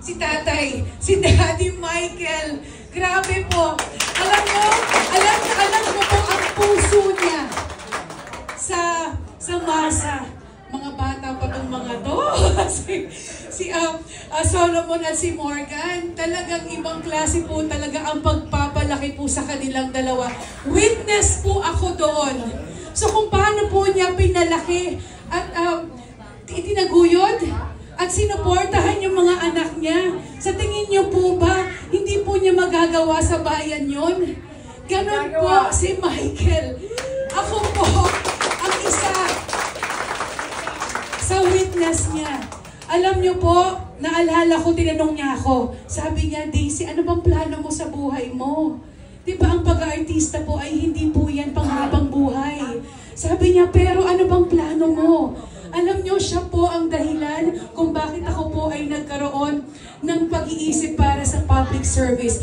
si tatay, si Daddy Michael. Grabe po. Alam mo po ang puso niya sa masa. Mga bata pa tong mga to. si Solomon at si Morgan. Talagang ibang klase po talaga ang pagpapalaki po sa kanilang dalawa. Witness po ako doon. So kung paano po niya pinalaki at itinaguyod at sinuportahan yung mga anak niya. Sa tingin niyo po ba, hindi po niya magagawa sa bayan yon? Ganon po si Michael. Ako po ang isa sa witness niya. Alam niyo po, naalala ko, tinanong niya ako. Sabi niya, Daisy, ano bang plano mo sa buhay mo? Diba ang pag-aartista po ay hindi po yan panghabang buhay. Sabi niya, pero ano bang plano mo? Alam niyo, siya po ang dahilan kung bakit ako po ay nagkaroon ng pag-iisip para sa public service.